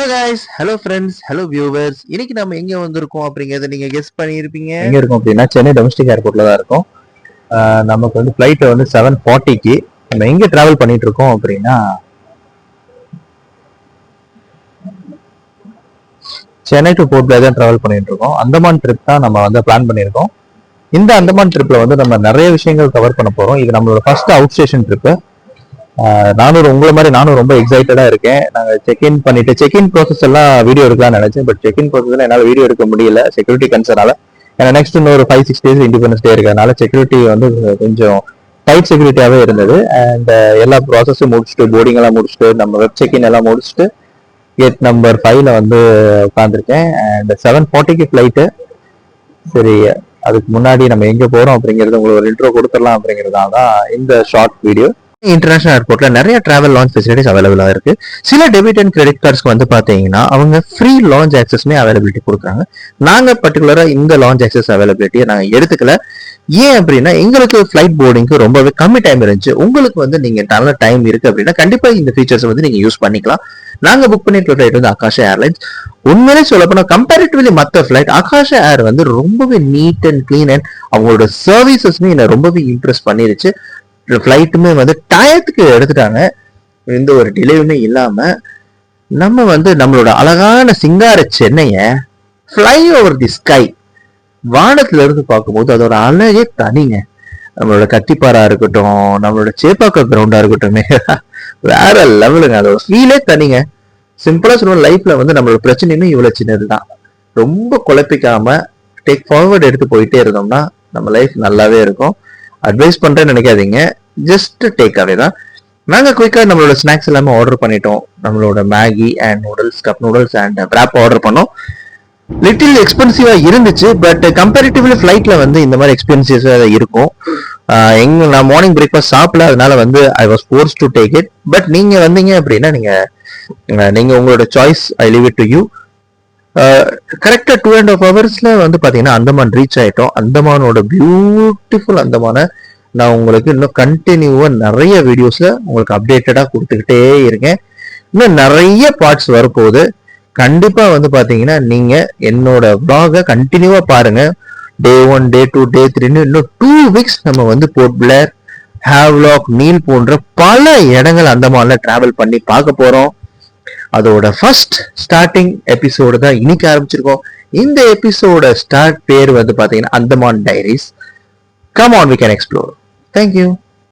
Hello guys, hello friends, hello viewers. இன்னைக்கு நம்ம எங்க வந்திருக்கோம் அப்படிங்கறத நீங்க கெஸ் பண்ணியிருப்பீங்க. எங்க இருக்கோம் அப்படின்னா சென்னை டொமஸ்டிக் ஏர்போர்ட்ல தான் இருக்கும். நமக்கு வந்து ஃபிளைட் வந்து 7:40க்கு நம்ம எங்க டிராவல் பண்ணிட்டு இருக்கோம் அப்படின்னா சென்னை டு போர்ட் பிளேர் தான் டிராவல் பண்ணிட்டு இருக்கோம். அந்தமான் ட்ரிப் தான் நம்ம வந்து பிளான் பண்ணியிருக்கோம். இந்த அந்தமான் ட்ரிப்ல வந்து நம்ம நிறைய விஷயங்கள் கவர் பண்ண போறோம். இது நம்மளோட ஃபர்ஸ்ட் அவுட் ஸ்டேஷன் ட்ரிப்பு. உங்களை மாதிரி நானும் ரொம்ப எக்ஸைட்டடா இருக்கேன். நாங்கள் செக்இன் ப்ராசஸ் எல்லாம் வீடியோ எடுக்கலாம்னு நினைச்சேன். பட் செக்இன் ப்ராசஸ் என்னால் வீடியோ எடுக்க முடியல செக்யூரிட்டி கன்சர்னால. ஏன்னா நெக்ஸ்ட் இன்னொரு 5-6 டேஸ் இண்டிபெண்டன்ஸ் டே இருக்கிறதுனால செக்யூரிட்டி வந்து கொஞ்சம் டைட் செக்யூரிட்டியாவே இருந்தது. அண்ட் எல்லா ப்ராசஸும் முடிச்சுட்டு போர்டிங் எல்லாம் முடிச்சுட்டு நம்ம வெப் செக்இன் எல்லாம் முடிச்சுட்டு கேட் நம்பர் 5ல வந்து உட்காந்துருக்கேன். அண்ட் 7:40க்கு ஃபிளைட்டு. சரி, அதுக்கு முன்னாடி நம்ம எங்க போறோம் அப்படிங்கிறது உங்களுக்கு ஒரு இன்ட்ரோ கொடுத்துடலாம் அப்படிங்கிறதா தான் இந்த ஷார்ட் வீடியோ. இன்டர்நேஷனல் ஏர்போர்ட்ல நிறைய டிராவல் லான்ச் ஃபெசிலிட்டிஸ் அவைலபிளா இருக்கு. சில டெபிட் அண்ட் கிரெடிட் கார்ட்ஸ்க்கு வந்து பாத்தீங்கன்னா அவங்க ஃப்ரீ லான்ச் ஆக்சஸ்மே அவைலபிலிட்டி கொடுக்குறாங்க. நாங்க பர்டிகுலரா இந்த லான்ச் ஆக்சஸ் அவைலபிலிட்டியை நாங்க எடுத்துக்கல. ஏன் அப்படின்னா எங்களுக்கு ஃபிளைட் போர்டிங்க்கு ரொம்பவே கம்மி டைம் இருந்துச்சு. உங்களுக்கு வந்து நீங்க நல்ல டைம் இருக்கு அப்படின்னா கண்டிப்பா இந்த ஃபீச்சர்ஸ் வந்து நீங்க யூஸ் பண்ணிக்கலாம். நாங்க புக் பண்ணிட்டு ஃபிளைட் வந்து ஆகாஷா ஏர்லைன்ஸ். உண்மையிலே சொல்ல போனா கம்பேரிட்டிவ்லி மற்ற ஃபிளைட் ஆகாஷா ஏர் வந்து ரொம்பவே நீட் அண்ட் கிளீன் அண்ட் அவங்களோட சர்வீசஸ்மே என்ன ரொம்பவே இம்ப்ரெஸ் பண்ணிருச்சு. ஃபிளைட்டுமே வந்து டயத்துக்கு எடுத்துட்டாங்க. எந்த ஒரு டிலேவுமே இல்லாம நம்ம வந்து நம்மளோட அழகான சிங்கார சென்னைய ஃப்ளை ஓவர் தி ஸ்கை வானத்துல இருந்து பார்க்கும்போது அதோட அழகே தனிங்க. நம்மளோட கத்திப்பாரா இருக்கட்டும், நம்மளோட சேப்பாக்க கிரவுண்டா இருக்கட்டும், வேற லெவலுங்க. அதோட ஃபீலே தனிங்க. சிம்பிளா சொல்லுவோம், லைஃப்ல வந்து நம்மளோட பிரச்சனையுமே இவ்வளவு சின்னதுதான். ரொம்ப குழப்பிக்காம டேக் ஃபார்வர்ட் எடுத்து போயிட்டே இருந்தோம்னா நம்ம லைஃப் நல்லாவே இருக்கும். அட்வைஸ் பண்றேன்னு நினைக்காதீங்க, ஜஸ்ட் டேக் அவே தான். நாங்க குயிக்கா நம்மளோட ஸ்நாக்ஸ் எல்லாமே ஆர்டர் பண்ணிட்டோம். நம்மளோட Maggi and noodles, cup noodles and wrap order பண்ணோம். லிட்டில் எக்ஸ்பென்சிவா இருந்துச்சு, பட் கம்பேரிட்டிவ்லி ஃபிளைட்ல வந்து இந்த மாதிரி எக்ஸ்பென்சிவா இருக்கும். நான் மார்னிங் பிரேக்ஃபாஸ்ட் சாப்பிடல, அதனால வந்து I was force to take it. But நீங்க வந்தீங்க அப்படின்னா நீங்க உங்களோட choice, I leave it to you. கரெக்டா 2.5 ஹவர்ஸ்ல வந்து பாத்தீங்கன்னா அந்தமான் ரீச் ஆயிட்டோம். அந்தமானோட பியூட்டிஃபுல் அந்தமான நான் உங்களுக்கு இன்னும் கண்டினியூவா நிறைய வீடியோஸ்ல உங்களுக்கு அப்டேட்டடா கொடுத்துக்கிட்டே இருக்கேன். இன்னும் நிறைய பார்ட்ஸ் வரப்போகுது. கண்டிப்பா வந்து பாத்தீங்கன்னா நீங்க என்னோட vlog கண்டினியூவா பாருங்க. Day 1, Day 2, Day 3 இன்னும் 2 weeks நம்ம வந்து போர்ட் பிளேர், ஹேவ்லாக், நீல் போன்ற பல இடங்கள் அந்தமான்ல டிராவல் பண்ணி பார்க்க போறோம். அதோட ஃபர்ஸ்ட் ஸ்டார்டிங் எபிசோடு தான் இன்னைக்கு ஆரம்பிச்சிருக்கோம். இந்த எபிசோட ஸ்டார்ட் பேர் வந்து பாத்தீங்கன்னா Andaman diaries. Come on, we can explore. Thank you.